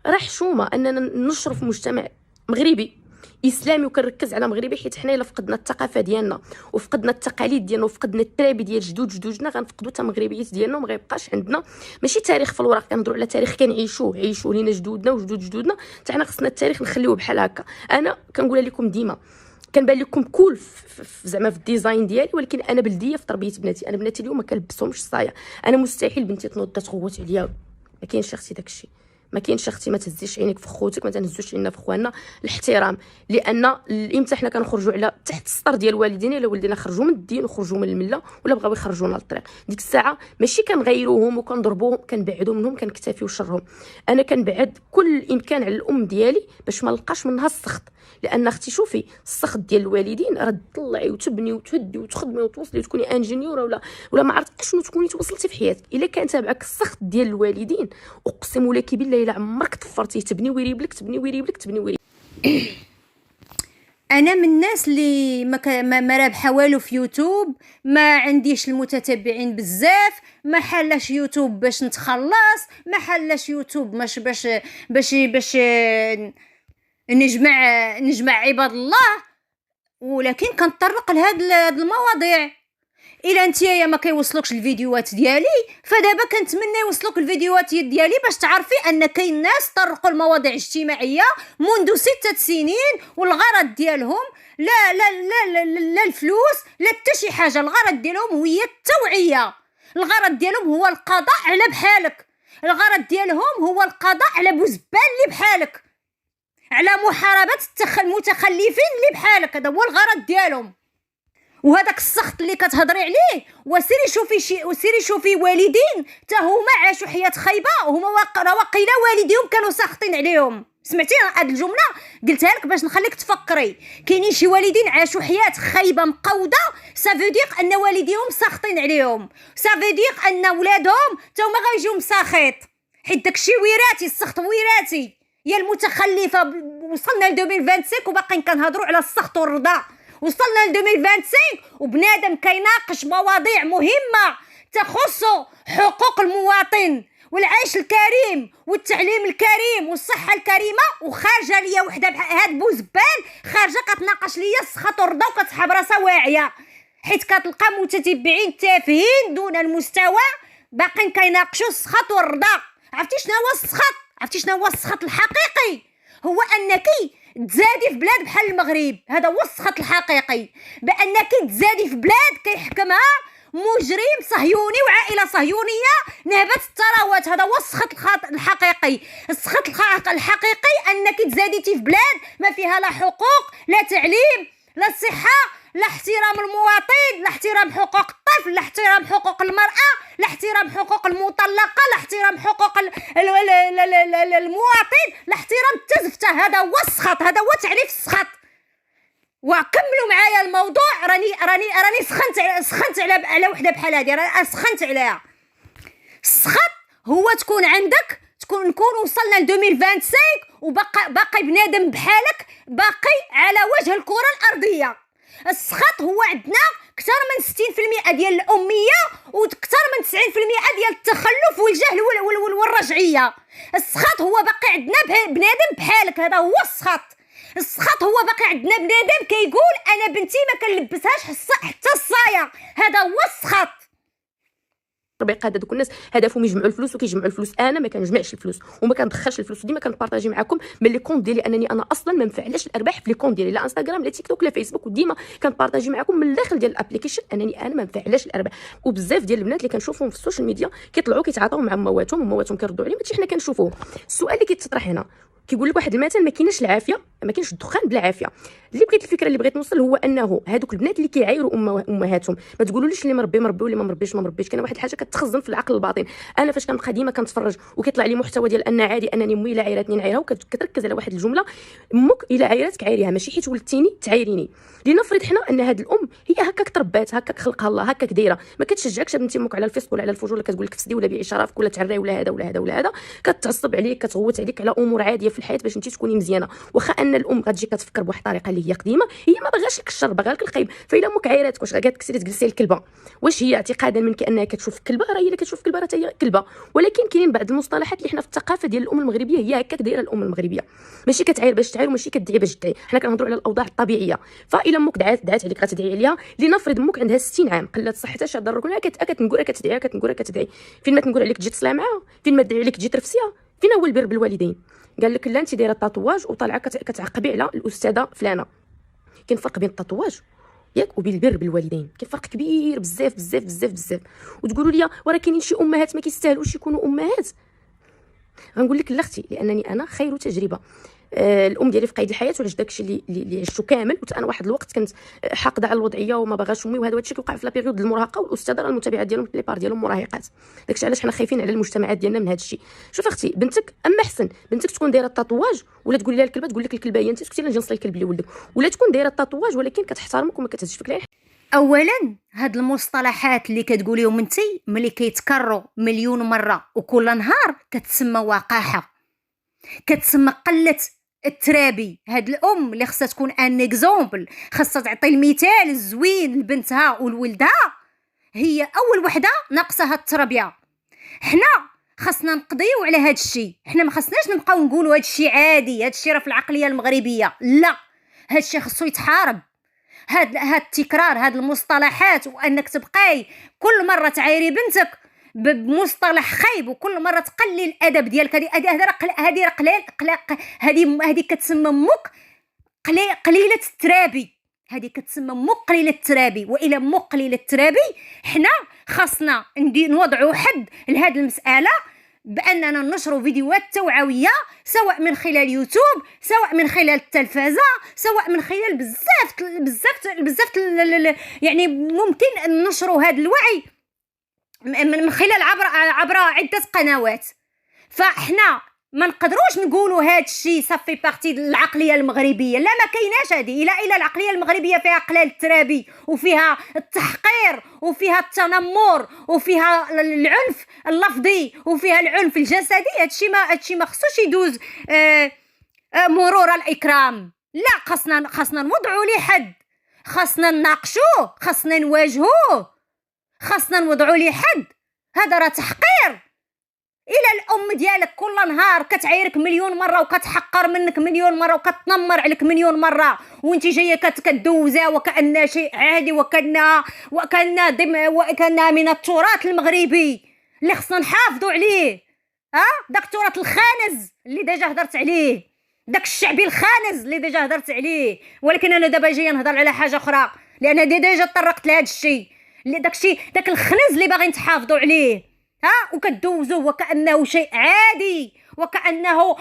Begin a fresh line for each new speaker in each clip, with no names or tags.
راه حشومه اننا ننشروا في مجتمع مغربي اسلامي، وكنركز على مغربي حيت حنا الا فقدنا الثقافه ديالنا وفقدنا التقاليد ديالنا وفقدنا الترابي ديال جدودنا غنفقدوا حتى مغربيات ديالنا، وما غيبقاش عندنا ماشي تاريخ في الوراق، كنهضروا على تاريخ عيشوه لينا جدودنا وجدود جدودنا، حتى حنا خصنا التاريخ نخليوه بحال هكا. انا كنقول لكم ديما كنبان لكم كول زعما في الديزاين ديالي، ولكن انا بلديه في تربيه بناتي. انا بناتي اليوم ما كنلبسهمش الصايه، انا مستحيل بنتي تنوض تغوت عليا، ما كاينش اختي داكشي، ما كاينش اختي. ما تهزيش عينيك في خوتك، ما تنهزوش عيننا في خواننا. الاحترام، لان امتى حنا كنخرجوا على تحت السطر ديال والدينا، الا ولدينا خرجوا من الدين وخرجوا من المله ولا بغاو يخرجونا للطريق، ديك الساعه ماشي كنغيروهم وكنضربوهم، كنبعدوا منهم، كنكتفيو شرهم. انا كنبعد كل الامكان على الام ديالي باش ما نلقاش منها السخط، لان اختي شوفي السخط ديال الوالدين راه تطلعي وتبني وتهدي وتخدمي وتوصلي وتكوني انجينيوره ولا ما عرفت اشنو تكوني توصلتي في حياتك. الا كان تابعك السخط ديال الوالدين اقسم لك بالله الا عمرك طفرتي، تبني ويريبلك تبني ويريبلك تبني ويريبلك.
انا من الناس اللي ما رابحه والو في يوتيوب، ما عنديش المتتبعين بزاف، ما حلاش يوتيوب باش نتخلص، ما حلاش يوتيوب باش نجمع عباد الله، ولكن كنطرق لهاد المواضيع. الا نتيا ما كيوصلوكش الفيديوهات ديالي، فدابا كنتمنى يوصلوك الفيديوهات ديالي باش تعرفي ان كاين ناس طرقوا المواضيع الاجتماعيه منذ 6 سنين، والغرض ديالهم لا الفلوس لا حتى شي حاجه. الغرض ديالهم هي التوعيه، الغرض ديالهم هو القضاء على بحالك، الغرض ديالهم هو القضاء على بوزبال اللي بحالك، على محاربه المتخلفين اللي بحالك. هذا هو الغرض ديالهم. وهذاك السخط اللي كتهضري عليه، وسيري شوفي والدين تا هما عاشوا حياه خايبه، وهما واقيلا والديهم كانوا ساخطين عليهم. سمعتي هاد الجمله قلتها لك باش نخليك تفكري. كاينين شي والدين عاشوا حياه خايبه مقوده، سافوديق ان والديهم ساخطين عليهم، سافوديق ان ولادهم تا هما غيجيو مساخط، حيت داكشي وراثي، السخط وراثي. يا المتخلفه وصلنا ل 2025 وباقيين كنهضروا على السخط والرضا. وصلنا ل 2025 وبنادم كيناقش مواضيع مهمه تخص حقوق المواطن والعيش الكريم والتعليم الكريم والصحه الكريمه، وخارجه ليا وحده هاد بوزبال خارجه كتناقش ليا السخط والرضا وكتحب راسها واعيه، حيت كتلقى متتبعين تافهين دون المستوى باقيين كيناقشوا السخط والرضا. عرفتي شنو هو السخط؟ عرفتي شنو هو السخط الحقيقي؟ هو انك تزادي في بلاد بحال المغرب. هذا هو السخط الحقيقي، بانك تزادي في بلاد كيحكمها مجرم صهيوني وعائله صهيونيه نهبت الثروات. هذا هو السخط الحقيقي. السخط الحقيقي انك تزاديتي في بلاد ما فيها لا حقوق لا تعليم لا صحه لا احترام المواطن لا احترام حقوق الطفل لا احترام حقوق المراه لا احترام حقوق المطلقه لا احترام حقوق المواطن لا احترام التزفته. هذا هو السخط، هذا هو تعريف السخط. وكملوا معايا الموضوع. راني سخنت على وحده بحال هذه، راني سخنت عليها. السخط هو تكون عندك نكون وصلنا ل 2025 وباقي بنادم بحالك باقي على وجه الكره الارضيه. السخط هو عندنا اكثر من 60% ديال الاميه واكثر من 90% ديال التخلف والجهل والرجعيه. السخط هو باقي عندنا بنادم بحالك، هذا هو السخط. السخط هو باقي عندنا بنادم كيقول انا بنتي ما كنلبسهاش حتى الصايه، هذا هو السخط.
التطبيق هذا دوك الناس هدفهم يجمعوا الفلوس وكيجمعوا الفلوس. انا ما كنجمعش الفلوس وما كندخلش الفلوس، ديما كنبارطاجي معكم من لي كونط ديالي انني انا اصلا ما نفعلش الارباح في لي كونط ديالي، لا انستغرام لا تيك توك لا فيسبوك، وديما كنبارطاجي معكم من الداخل ديال الابليكيشن انني انا ما نفعلش الارباح. وبزاف ديال البنات اللي كنشوفهم في السوشيال ميديا كيطلعوا كيتعاطاو مع مواتهم ومواتهم كيردوا عليهم، هادشي حنا كنشوفوه. السؤال اللي كيتطرح هنا كيقول لك واحد المثل ما كايناش العافيه، ما كاينش الدخان بلا عافيه. اللي بغيت الفكره اللي بغيت نوصل هو انه هادوك البنات اللي كيعايروا امهاتهم، ما تقولوليش اللي مربي واللي ما مربيش. كاين واحد الحاجه كتخزن في العقل الباطن. انا فاش كنبقى ديما كنتفرج وكيطلع لي محتوى ديال ان عادي انني امي الا عايرتني نعايرها، وكتركز على واحد الجمله، امك الا عايرتك عايريها، ماشي حيت ولدتيني تعايريني. لنفرض حنا ان هاد الام هي هكاك تربات، هكاك خلقها الله، هكاك دايره، ما كتشجعكش بنتي امك على الفسق ولا على الفجور، ولا كتقول لك فسدي ولا بيعي شرفك ولا تعري ولا هذا ولا هذا ولا هذا، كتعصب عليك كتغوت عليك على امور عاديه في الحياه باش انت تكوني مزيانه. واخا لان الام غتجي كتفكر بواحد الطريقه اللي هي قديمه، هي ما باغاش لك الشر، باغا لك الخيب. فإلا امك عايراتك واش قالت لك سيري تجلسي الكلبه، واش هي اعتقادا منك انها كتشوف كلبه؟ راه هي اللي كتشوف كلبه، راه هي كلبه. ولكن كاينين بعض المصطلحات اللي حنا في الثقافه ديال الام المغربيه هي هكاك دايره الام المغربيه، ماشي كتعاير باش تعاير وماشي كتدعي باش تدعي. حنا كنهضروا على الاوضاع الطبيعيه. فإلا امك دعات عليك غتدعي عليها، لنفرض امك عندها 60 عام قلات صحتها شي ضرك لها، كتنقول كتدعي. فين ما تنقول عليك تجي تصلي معاها، فين ما تدعي عليك تجي ترفسيها، فين هو البر بالوالدين؟ قال لك لا انت دايره التاتواج وطالعه كتعقبي على الاستاذه فلانه. كاين فرق بين التاتواج ياك وبين البر بالوالدين، كاين فرق كبير بزاف بزاف بزاف بزاف. وتقولوا لي وراه كاينين شي امهات ما كيستاهلوش يكونوا امهات. غنقول لك لا اختي، لانني انا خير تجربه. الام ديالي في قيد الحياه ولاش داكشي اللي عشتو كامل. انا واحد الوقت كنت حاقده على الوضعيه وما باغاش امي، وهذا الشيء كيوقع في لا بيريود المراهقه، والاستاذه راه المتابعات ديالهم لي بار ديالهم مراهقات. داكشي علاش حنا خايفين على المجتمعات ديالنا من هذا الشيء. شوف اختي، بنتك اما احسن بنتك تكون دايره التاتواج ولا تقول لها الكلبه تقول لك الكلبه هي انت سكتي نجي نصلي الكلب لولدك، ولا تكون دايره التاتواج ولكن كتحترمك وما كتهزش فيك.
اولا هاد المصطلحات اللي كتقوليهم انتي ملي كيتكرروا مليون مره وكل نهار كتسمى وقاحه، كتسمى قله الترابي. هاد الام اللي خصها تكون ان اكزومبل، خصها تعطي المثال الزوين لبنتها ولولدها، هي اول وحده ناقصها التربيه. حنا خصنا نقضيو على هاد الشيء، حنا ما خصناش نبقاو نقولوا هاد الشيء عادي، هاد الشيء راه في العقليه المغربيه. لا، هاد الشيء خصو يتحارب. هاد التكرار، هاد المصطلحات، وانك تبقاي كل مره تعايري بنتك بمصطلح خايب وكل مره تقلي الادب ديالك، هذه كتسمى امك قليله الترابي. هذه كتسمى امك قليله الترابي. والى امك قليله الترابي، حنا خاصنا نوضعوا حد لهاد المساله باننا ننشروا فيديوهات توعويه، سواء من خلال يوتيوب، سواء من خلال التلفزه، سواء من خلال بزاف يعني ممكن ننشروا هذا الوعي من خلال عبر عده قنوات. فاحنا ما نقدروش نقولوا هذا الشيء صافي بارتي العقليه المغربيه. لا، ما كايناش هذه. الى العقليه المغربيه فيها قلال الترابي وفيها التحقير وفيها التنمر وفيها العنف اللفظي وفيها العنف الجسدي، هادشي ما خصوش يدوز مرور الاكرام. لا، خاصنا نوضعوا ليه حد، خاصنا نناقشوه، خاصنا نواجهوه، خاصنا نوضعوا ليه حد. هذا راه تحقير. الى الام ديالك كل نهار كتعايرك مليون مره وكتحقر منك مليون مره وكتنمر عليك مليون مره، وانت جايه كتدوزها وكأنها شيء عادي، وكأنها من التراث المغربي اللي خصنا نحافظوا عليه. داك التراث الخانز اللي ديجا هضرت عليه، داك الشعبي الخانز اللي ديجا هضرت عليه. ولكن انا دابا جايه نهضر على حاجه اخرى، لان ديجا طرقت لهذا الشيء، داك الخنز اللي باغيين تحافظوا عليه، وكتدوزوه وكأنه شيء عادي، وكأنه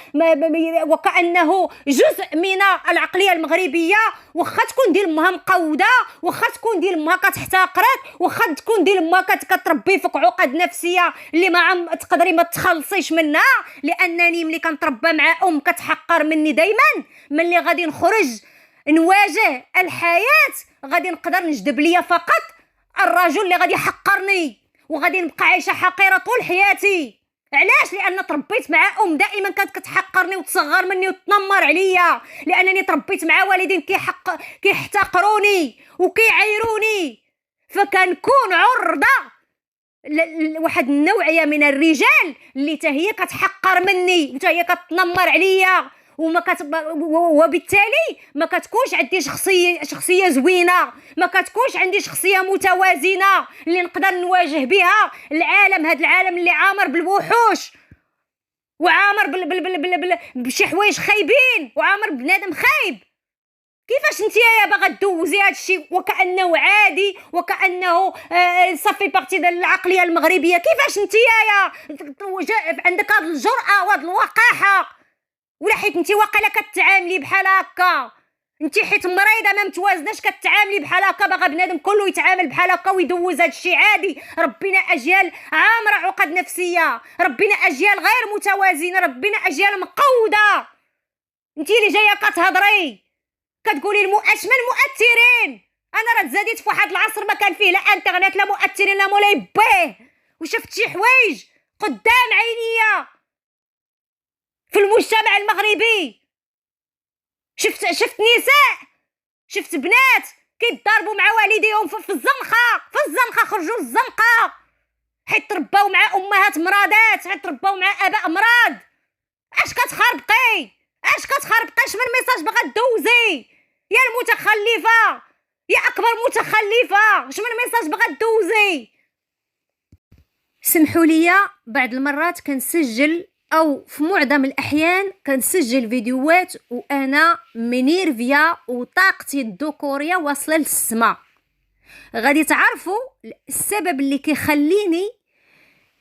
جزء من العقلية المغربية. وخا تكون ديال امها مقودة، وخا تكون ديال امها كتحتقرك، وخا تكون ديال امها كتربي فيك عقد نفسية اللي ما تقدري ما تخلصيش منها. لانني ملي كنتربى مع ام كتحقر مني دايما، ملي غادي نخرج نواجه الحياة غادي نقدر نجذب ليا فقط الرجل اللي غادي يحقرني، وغادي نبقى عايشه حقيره طول حياتي. علاش؟ لان تربيت مع ام دائما كانت كتحقرني وتصغر مني وتنمر عليا، لانني تربيت مع والدين كيحتقروني وكيعايروني، فكنكون عرضه لواحد النوعيه من الرجال اللي حتى هي كتحقر مني وحتى هي كتنمر عليا، وبالتالي ما كتكونش عندي شخصيه زوينه، ما كتكونش عندي شخصيه متوازنه اللي نقدر نواجه بها العالم. هذا العالم اللي عامر بالوحوش وعامر بشي حوايج خايبين وعامر بنادم خايب. كيفاش نتيا باغا تدوزي هذا الشيء وكانه عادي وكانه صافي بارتي ديال العقليه المغربيه؟ كيفاش نتيا عندك هذه الجرأه وهذه الوقاحه؟ ولا حيت انت واقيلا كتعاملي بحال هكا، انت حيت مريضه ما متوازناش كتعاملي بحال هكا، باغا بنادم كله يتعامل بحال هكا ويدوز هذا الشيء عادي. ربنا اجيال عامره عقد نفسيه، ربنا اجيال غير متوازنه، ربنا اجيال مقوده. انت اللي جايه كتهضري كتقولي المؤشمن مؤثرين. انا راه تزاديت في واحد العصر ما كان فيه لا انترنت لا مؤثرين لا مولاي بيه، وشفت شي حوايج قدام عينيا في المجتمع المغربي. شفت نساء، شفت بنات كيتضاربوا مع والديهم في الزنقه، خرجوا الزنقه حيت ترباو مع امهات مرادات، حيت ترباو مع اباء مراد. اش كتخربقي شنو الميساج باغا دوزي يا المتخلفه، يا اكبر متخلفه؟ شنو الميساج باغا دوزي؟ سمحوا لي بعض المرات كنسجل، او في معظم الاحيان كنسجل فيديوهات وانا منيرفيا وطاقتي الذكوريه واصله للسما. غادي تعرفوا السبب اللي كيخليني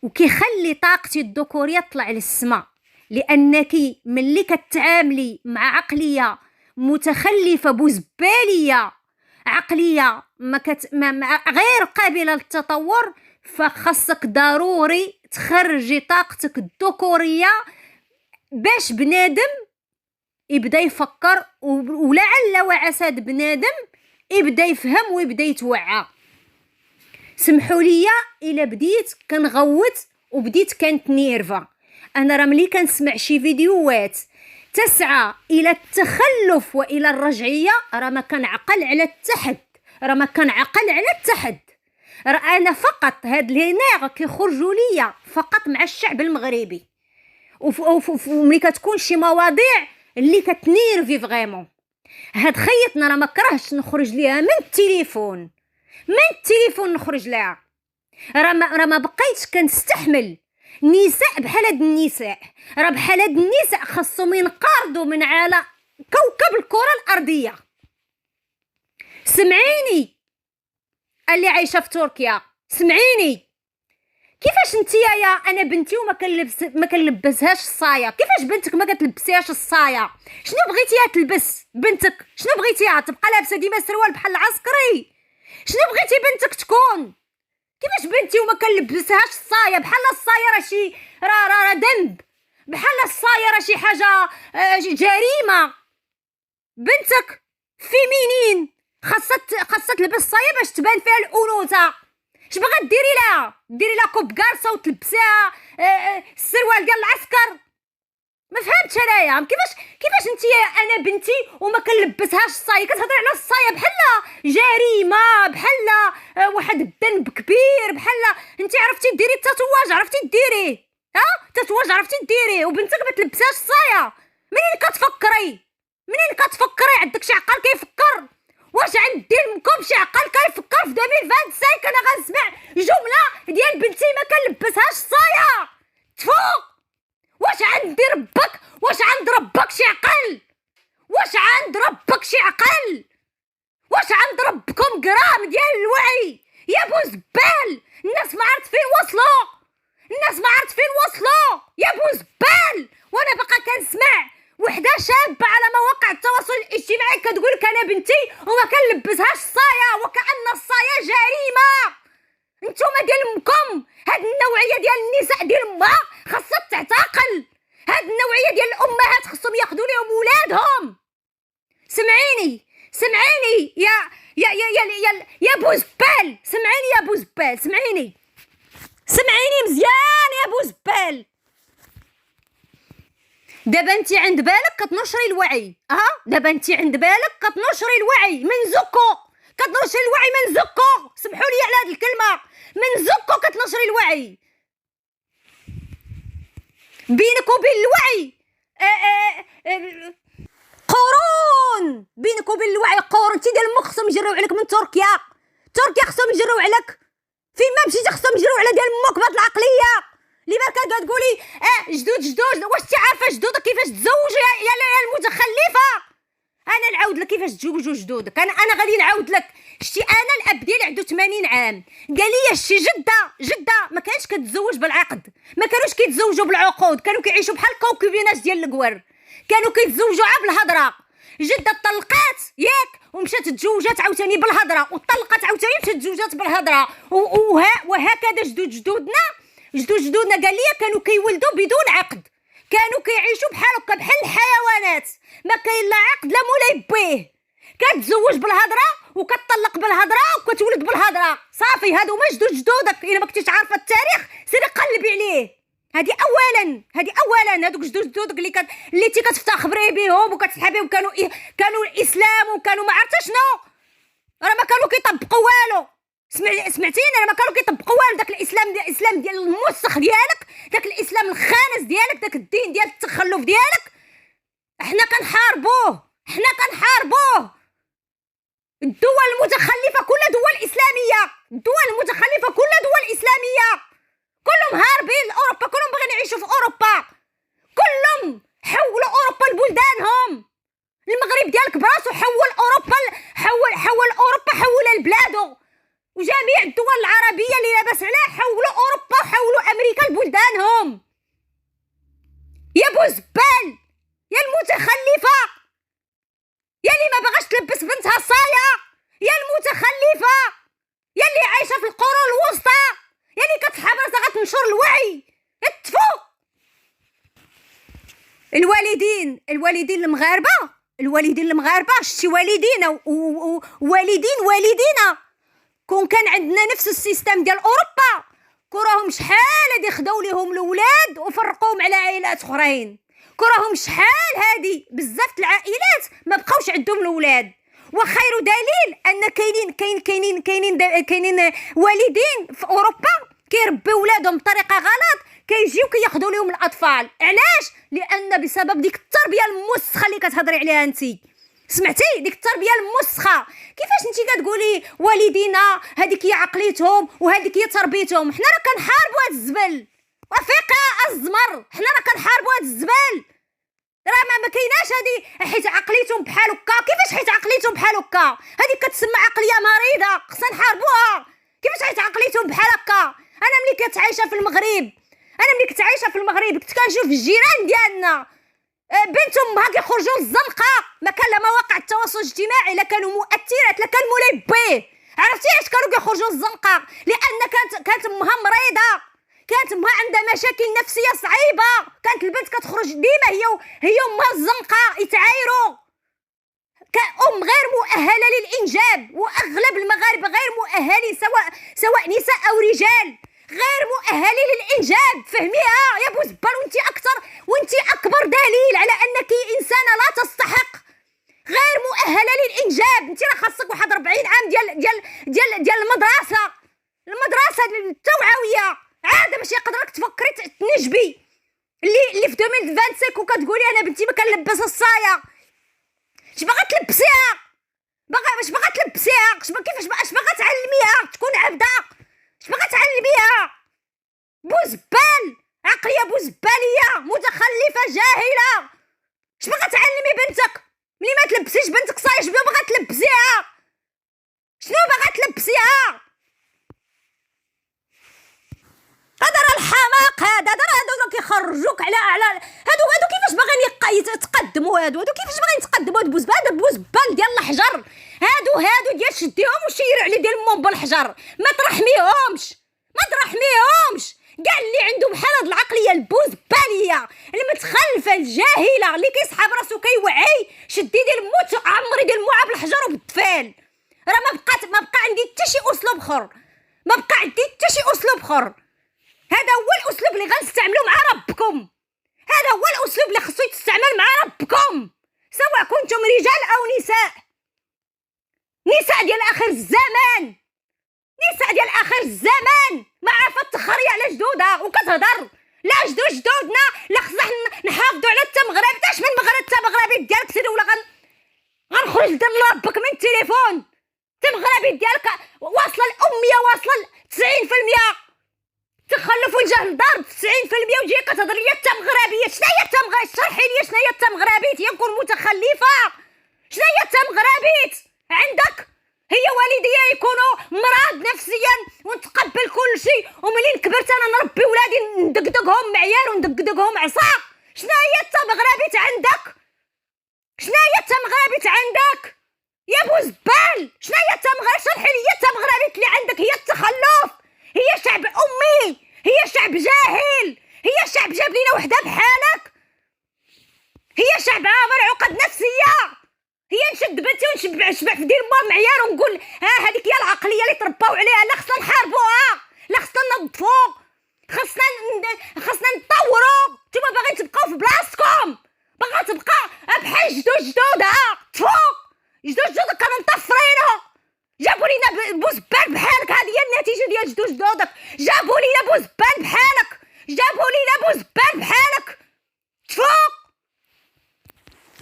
وكيخلي طاقتي الذكوريه تطلع للسما، لانك ملي كتعاملي مع عقليه متخلفه بوزباليه، عقليه ما غير قابله للتطور، فخاصك ضروري تخرجي طاقتك الذكوريه باش بنادم يبدا يفكر، ولعل وعسى بنادم يبدا يفهم ويبدا يتوعى. سمحوا لي الا بديت كنغوت وبديت كانت نيرفا. انا راه ملي كنسمع شي فيديوهات تسعى الى التخلف والى الرجعيه راه ما كنعقل على التحد، راه انا فقط هاد لينيغ كيخرجوا ليا فقط مع الشعب المغربي، وملي كتكون شي مواضيع اللي كتنيرفي فريمون. هاد خيطنا راه ما كرهش نخرج ليها من التليفون نخرج لها، راه ما بقيتش كنستحمل نساء بحال هاد النساء، راه بحال هاد النساء خاصهم ينقرضوا من على كوكب الكره الارضيه. سمعيني اللي عايشه في تركيا، سمعيني كيفاش نتيا يا انا بنتي وما ما كنلبسهاش الصايه، كيفاش بنتك ما كتلبسيهاش الصايه؟ شنو بغيتيها تلبس بنتك؟ شنو بغيتيها تبقى لابسه ديما سروال بحال العسكري؟ شنو بغيتي بنتك تكون؟ كيفاش بنتي وما كنلبسهاش الصايه؟ بحال الصايه راه شي راه ذنب، بحال الصايه راه شي حاجه جريمه. بنتك فيمينين خاصها تلبس الصايه باش تبان فيها الانوثه. اش باغا ديري لها كوب كارصه وتلبسيها السروال ديال العسكر؟ ما فهمتش انايا كيفاش انت انا بنتي وما كنلبسهاش الصايه كتهضري على الصايه بحال جريمه، بحال واحد الذنب كبير، بحال انت عرفتي ديري التاتواج، عرفتي ديريه تاتواج عرفتي ديريه وبنتك ما تلبسهاش الصايه. منين كتفكري عندك شي عقل كيفكر؟ واش عندي منكم شي عقل كيفكر في 2025 انا غنسمع جمله ديال بنتي ما كنلبسهاش الصايه؟ تفوق واش عند ربك شي عقل؟ واش عند ربكم جرام ديال الوعي يا بو زبال؟ الناس ما عرفت فين وصلوا يا بو زبال. وانا بقى كنسمع وحده شابه على مواقع التواصل الاجتماعي كتقول لك انا بنتي وما كنلبسهاش الصايه، وكأن الصايه جريمه. نتوما ديال امكم هاد النوعيه ديال النساء ديال امها خاصها تعتقل، هاد النوعيه ديال الامهات خصهم ياخذوا لهم ولادهم. سمعيني يا بو زبال، سمعيني مزيان يا بو زبال. دابا انت عند بالك كتنشري الوعي، من زكو كتنشري الوعي، من زكو سمحوا لي على هذه الكلمه، من زكو كتنشري الوعي. بينك وبين الوعي قرون، بينك وبين الوعي قرون. انت ديال المخ خصهم يجريو عليك من تركيا خصهم يجريو عليك، فين ما مشيتي خصهم يجريو على ديال امك بهاد العقليه اللي ما كتقولي جدود. واش انت عارفه جدودك كيفاش تزوجوا يا المتخلفه؟ انا نعاود لك كيفاش تزوجوا جدودك، انا غادي نعاود لك. شتي انا الاب ديالي عنده 80 عام قال لي شي جده ما كانش كتزوج بالعقد، ما كانوش كيتزوجوا بالعقود، كانوا كيعيشوا بحال الكوكبينات ديال القور، كانوا كيتزوجوا بالهضره. جده طلقات ياك ومشات تزوجات عاوتاني بالهضره، وطلقات عاوتاني مشات تزوجات بالهضره، وهكذا جدودنا قال لي كانوا كيولدوا بدون عقد، كانوا كيعيشوا بحال الحيوانات، ما كاين لا عقد لا مولاي بيه، كتزوج بالهضره وكتطلق بالهضره وكتولد بالهضره. صافي هادو ما جدودك. الا ما كنتيش عارفه التاريخ سيري قلبي عليه، هذه اولا هذوك جدودك اللي كتفتخري بهم وكتسحبي كانوا الاسلام وكانوا ما عرفت شنو، راه ما كانوا كيطبقوا والو. سمعتيني؟ راه ما كانوا كيطبقوا والو. داك الاسلام ديال الموسخ ديالك، داك الاسلام الخانس ديالك، داك الدين ديال التخلف ديالك، حنا كنحاربوه. الدول المتخلفه كلها دول اسلاميه، كلهم هاربين لاوروبا، كلهم باغيين يعيشوا في اوروبا، كلهم حولوا اوروبا لبلدانهم. المغرب ديالك براسو حول اوروبا لبلادو، وجميع الدول العربيه اللي لاباس عليها حولوا اوروبا وحولوا امريكا لبلدانهم. يا بوزبال، يا المتخلفه، يا اللي ما باغاش تلبس بنتها الصايه، يا المتخلفه، يا اللي عايشه في القرون الوسطى، يا اللي كتسحب راسها غتنشر الوعي. اتفو الوالدين المغاربه شتي والدينا كون كان عندنا نفس السيستم ديال اوروبا، كراهم شحال هادي خداو ليهم الاولاد وفرقوهم على عائلات اخرين، كراهم شحال هادي بزاف العائلات ما بقاوش عندهم الاولاد. وخير دليل ان كاينين والدين في اوروبا كيربيو ولادهم بطريقه غلط، كيجيو كياخذوا لهم الاطفال. علاش؟ لان بسبب ديك التربيه المسخه اللي كتهضري عليها انتي. سمعتي؟ ديك التربيه المسخه. كيفاش انتي كتقولي والدينا هذيك هي عقليتهم وهذيك هي تربيتهم؟ حنا راه كنحاربوا هاد الزبل. وفيقا الزمر، حنا راه كنحاربوا هاد الزبل. راه ما كايناش هادي حيت عقليتهم بحال هكا. كيفاش حيت عقليتهم بحال هكا؟ هذيك كتسمى عقليه مريضه، خصنا نحاربوها. كيفاش حيت عقليتهم بحال هكا؟ انا ملي كنت عايشه في المغرب كنت كنشوف الجيران ديالنا بنت امها كيخرجوا للزنقه، ما كان لا مواقع التواصل الاجتماعي، لا كانوا مؤثرات، لا كان منبه. عرفتي علاش كانوا كيخرجوا للزنقه؟ لان كانت امها مريضه، كانت امها عندها مشاكل نفسيه صعيبه، كانت البنت كتخرج ديما هي امها الزنقه يتعايروا. كأم غير مؤهله للانجاب، واغلب المغاربه غير مؤهلين سواء نساء او رجال، غير مؤهلين للانجاب. فهميها يا بوزبال. وانتي اكبر دليل على انك انسانه لا تستحق، غير مؤهله للانجاب. انتي راه خاصك واحد 40 عام ديال المدرسه التوعويه عاد باش يقدرك تفكري تنجبي. اللي في 2025 وكتقولي انا بنتي ما كنلبس الصايه. اش باغا تلبسيها؟ اش باغا تعلميها تكون عبده؟ اش باغا تعلميها؟ بوزبال، عقليه بوزباليه متخلفه جاهله. اش باغا تعلمي بنتك ملي ما تلبسيش بنتك صايه؟ شنو باغا تلبسيها؟ هذا راه الحماق، هذا راه كيخرجوك على هادو كيفاش باغيين يتقدموا؟ هادو كيفاش باغيين يتقدموا؟ هاد بوزبال ديال الحجر، هادو ديال شديهم وشيروا عليه ديال امهم بالحجر. ما ترحميهمش كاع اللي عنده بحال هاد العقليه البوزباليه المتخلفه الجاهله اللي كيسحب راسو كيوعي. شدي ديال موت عمري ديال موعه بالحجر وبالطفال. راه ما بقى عندي حتى شي اسلوب اخر. هذا هو الاسلوب اللي غنستعملو مع ربكم، هذا هو الاسلوب اللي خصو يتستعمل مع ربكم، سواء كنتم رجال او نساء ديال اخر الزمان. ما عرفت تخري على جدودها وكتهضر لا جدودنا لا خصنا نحافظوا على التمغربي. اش من التمغربي ديالك سيدي؟ ولا غنخرج ندير لربك من التليفون. التمغربي ديالك واصله الاميه، واصله 90%. تخلف والجهل ضرب 90%، وجايه كتهضر ليا التمغربيه. شنو هي التمغربيه؟ شرحي لي شنو هي التمغربيه. نكون متخلفه؟ شنو هي التمغربيه عندك؟ هي والديا يكونوا مرض نفسيا ونتقبل كل شيء، وملي كبرت انا نربي ولادي ندقدقهم معيار وندقدقهم عصا. شنو هي التمغربيه عندك؟ يا بوزبال شنو هي التمغربيه؟ شرحي لي التمغربيه اللي عندك. هي التخلف، هي شعب امي، هي شعب جاهل، هي شعب جاب لينا وحده بحالك، هي شعب عامر عقد نفسيه. هي نشد بنتي ونشبع في دير ما معيار ونقول هذيك هي العقليه اللي ترباو عليها. لا خصنا نحاربوها، لا خصنا ننظفو. خاصنا نطوروا. نتوما باغيين تبقاو في بلاصتكم، باغا تبقى بحال جدودها تفوق. جدودك كانوا مطفرينو، جابوا لينا بوزبال بحالك. هذه هي النتيجه ديال جدودك، جابوا لينا بوزبال بحالك، جابوا لينا بوزبال بحالك تفوق.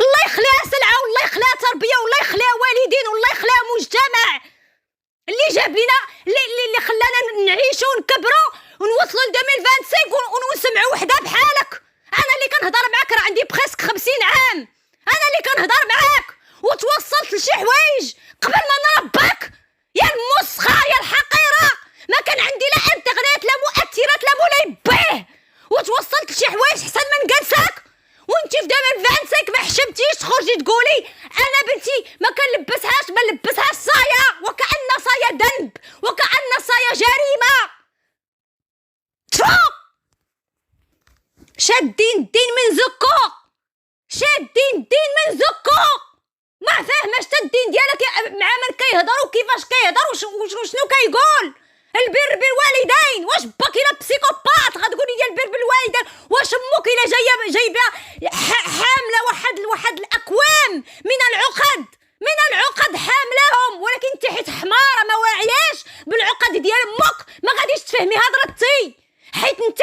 الله يخليها سلعه، والله يخليها تربيه، والله يخليها والدين، والله يخليها مجتمع اللي جاب لينا اللي خلانا نعيشوا ونكبروا ونوصلوا ل 2025 ونسمعوا وحده بحالك. انا اللي كنهضر معاك راه عندي بريسك 50 عام، انا اللي كنهضر معاك وتوصلت لشي حوايج قبل ما نربك. يا المسخه يا الحقيره، ما كان عندي لا انترنت لا مؤثرات لا مولاي بيه، وتوصلت لشي حوايج حسن من جلسك. وانتي في 2025 ما حشمتيش تخرجي تقولي انا بنتي ما كنلبسهاش، ما نلبسهاش صايا، وكأن صايا ذنب، وكأن صايا جريمه. تفوق. شادين الدين من زكو، شادين الدين من زكو. ما فاهماش حتى الدين ديالك مع من كيهضر وكيفاش كيهضر وشنو كيقول. البر بالوالدين، واش باك الا بسيكوبات غتقولي ديال البر بالوالدين؟ واش امك الا جايبه حامله واحد الاكوام من العقد حاملهم، ولكن انت حيت حماره ما واعياش بالعقد ديال امك ما غاديش تفهمي هضرتي، حيت انت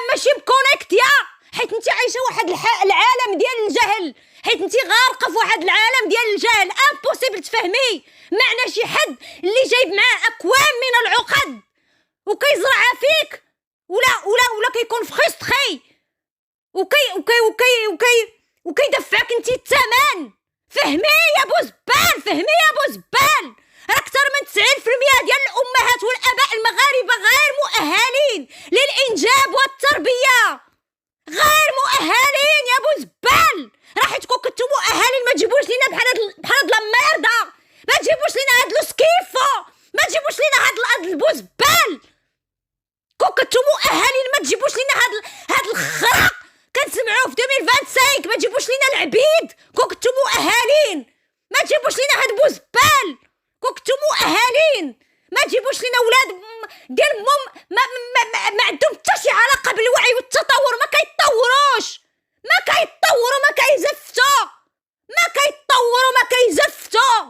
ماشي مكونيكتيا، حيت انت عايشه واحد العالم ديال الجهل، حيت انت غارقه في واحد العالم ديال الجهل. امبوسيبل تفهمي معنى شي حد اللي جايب معاه اكوام من العقد وكيزرعها فيك ولا كيكون فريستري وكيدفعك انت الثمن. فهمي يا بوزبال، فهمي يا بوزبال. اكثر من 90% ديال الامهات والاباء المغاربه غير مؤهلين للانجاب والتربيه، غير مؤهلين يا بوزبال. راح تكون كنتو مؤهلين ما تجيبوش لينا بحال هاد المرضى، ما تجيبوش لينا هاد لوسكيفو، ما تجيبوش لينا هاد البوزبال. كنتو مؤهلين ما تجيبوش لينا هاد الخرا كنسمعوه في 2025. ما تجيبوش لينا العبيد كنتو مؤهلين، ما تجيبوش لينا هاد بوزبال كنتو مؤهلين، ما تجيبوش لينا ولاد ديال مم ما عندهم حتى شي علاقه بالوعي والتطور. ما كيتطوروش، ما كيتطوروا، ما كيزفتوا، ما كيتطوروا، ما كيزفتوا.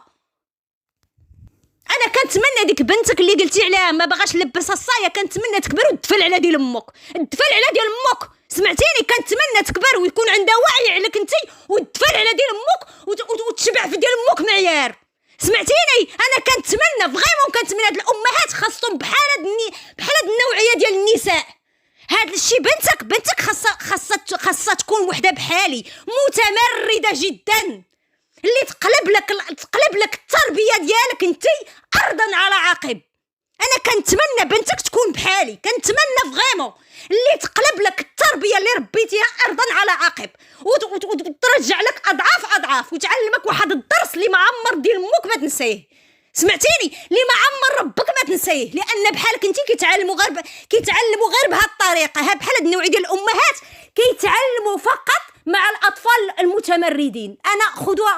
انا كنتمنى ديك بنتك اللي قلتي عليها ما باغاش نلبسها الصايه، كنتمنى تكبر وتدفل على ديال امك، تدفل على ديال امك. سمعتيني؟ كنتمنى تكبر ويكون عندها وعي عليك انت وتدفل على ديال امك وتشبع في ديال امك معيار. سمعتيني؟ انا كنتمنى فريمون، كنتمنى هاد الامهات خاصهم بحال هاد النوعيه ديال النساء. هاد الشي بنتك خاصها تكون وحده بحالي متمرده جدا، اللي تقلب لك التربيه ديالك انت ارضا على عقب. انا كنتمنى بنتك تكون بحالي، كنتمنى فريمون اللي تقلب لك التربيه اللي ربيتيها ارضا على عقب وترجع لك اضعاف وتعلمك واحد الدرس اللي معمر ديال امك ما تنسيه. سمعتيني؟ اللي معمر ربك ما تنسيه، لان بحالك انت كيتعلموا غير بهذه الطريقه. ها بحال هاد النوعيه ديال الامهات كيتعلموا فقط مع الاطفال المتمردين. انا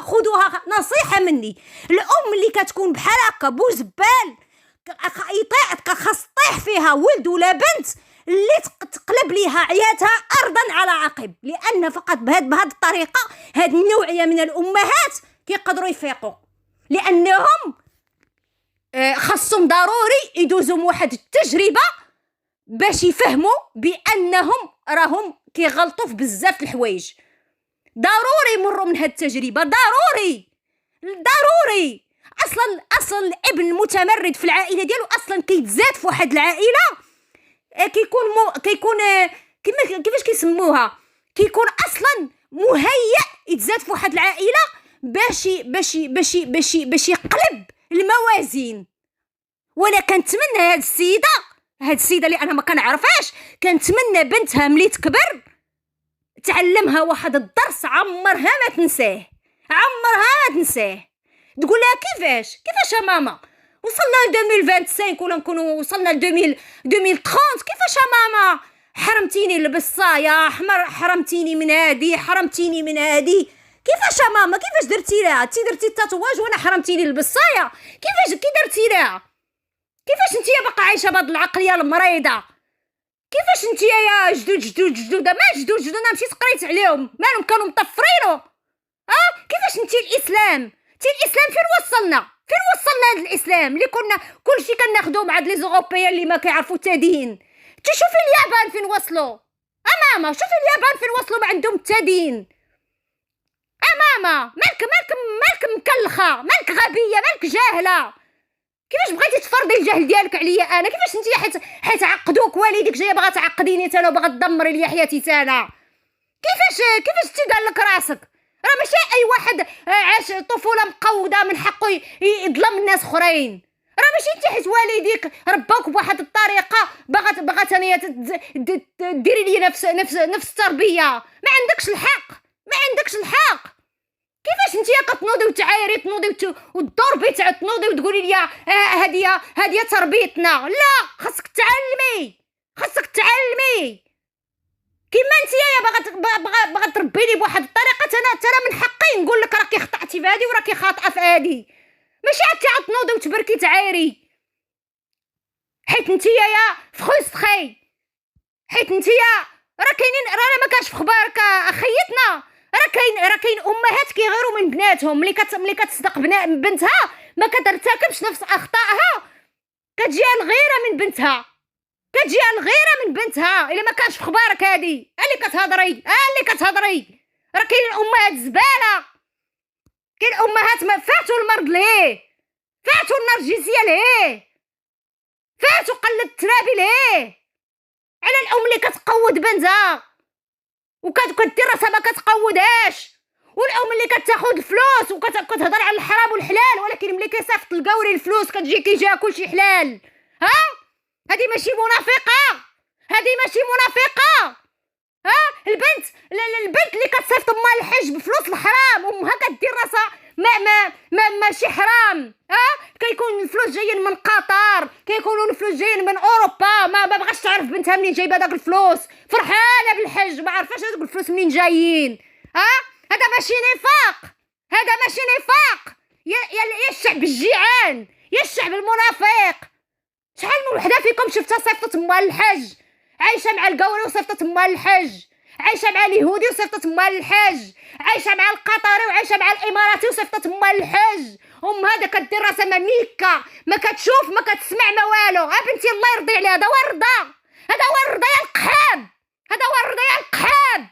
خذوها نصيحه مني، الام اللي كتكون بحال هكا بوزبال خاص طيح فيها ولد ولا بنت اللي تقلب ليها عياتها ارضا على عقب، لان فقط بهذه الطريقه هاد النوعيه من الامهات كيقدروا يفيقوا، لانهم خاصهم ضروري يدوزوا واحد التجربه باش يفهموا بانهم راهم كيغلطوا في بزاف الحوايج. ضروري يمروا من هاد التجربه، ضروري. اصلا الابن المتمرد في العائله ديالو اصلا كيتزاد في واحد العائله كيكون كيفاش كيسموها، كيكون اصلا مهيأ يتزاد في واحد العائله باش يقلب الموازين. وانا كنتمنى هاد السيده اللي انا ما كنعرفهاش، كنتمنى بنتها ملي تكبر تعلمها واحد الدرس عمرها ما تنساه، تقول لها كيفاش يا ماما وصلنا ل 2025 ولا نكونوا وصلنا ل 2030، كيفاش يا ماما حرمتيني نلبس صايا، حرمتيني من هادي، كيفاش يا ماما كيفاش درتي لها؟ درتي التاتواج وانا حرمتيني نلبس صايا، كي درتي لها؟ كيفاش انتي باقا عايشه بهاد العقليه المريضه؟ كيفاش نتيا يا جدود ما جدود انا مشيت قريت عليهم مالهم كانوا مطفرينو. كيفاش انتي الاسلام فين وصلنا هذا الاسلام اللي كنا كلشي كناخذوه مع هاد لي زوروبيين اللي ما كيعرفوا تا دين. شوفي اليابان فين وصلوا ماما، شوفي اليابان فين وصلوا ما عندهم تا دين. ماما مالك مكلخه، مالك غبيه، مالك جاهله. كيفاش بغيتي تفرضي الجهل ديالك عليا انا؟ كيفاش انت حيت عقدوك والديك جايه باغا تعقديني انا وباغا تدمري لي حياتي انا؟ كيفاش انت قال لك راسك؟ راه ماشي اي واحد عاش طفوله مقوده من حقه يظلم الناس اخرين. راه ماشي انت حيت والديك رباوك بواحد الطريقه باغا ثانيه ديري لي نفس التربيه. ما عندكش الحق. كيفاش نتيا كتنوضي وتعايري تنوضي وتضربي تنوضي وتقولي لي هاديه تربيتنا؟ لا، خاصك تعلمي كيما نتيا باغا تربيني بواحد الطريقه. انا من حقي نقول لك راكي خطأتي في هادي وراكي خاطئه في هادي، ماشي عاد تنوضي وتبركي تعايري حيت نتيا يا فخوستخي، حيت نتيا راه ما كانش في خبارك اخيتنا. راه كاين امهات كيغيروا من بناتهم ملي كتصدق بنتها ما كترتكبش نفس اخطائها، كتجيها الغيره من بنتها الا ما كانش في خبارك. هادي اللي كتهضري راه كاين الامهات زباله، كاين امهات ما فاتوا المرض ليه، فاتوا النرجسيه ليه، فاتوا قله الترابي ليه، على الام اللي كتقود بنتها وكدير راسها ما كتقودهاش، والام اللي كتاخذ الفلوس وكتهضر على الحرام والحلال، ولكن ملي كيصيفط القوري الفلوس كيجيها كلشي حلال. هذه ماشي منافقه. البنت اللي كتصيفط امها الحج بفلوس الحرام وامها كدير راسها ماشي حرام. كيكون الفلوس جايين من قطر، كيكونوا الفلوس جايين من اوروبا، ما بغاش تعرف بنتها منين جايبه داك الفلوس، فرحانه بالحج ما عرفاش هذوك الفلوس منين جايين. هذا ماشي نفاق يا الشعب الجيعان، يا الشعب المنافق. شحال من وحده فيكم شفتها صيفطت امها للحج، عايشه مع القوري وصيفطت امها للحج، عايشه مع اليهودي وصيفطت امها للحج، عايشه مع القطري وعايشه مع الاماراتي وصيفطت امها للحج. هذا كدير راسها ميكا، ما كتشوف ما كتسمع ما والو. بنتي الله يرضي عليها، هذا هو الرضا يا القحاب.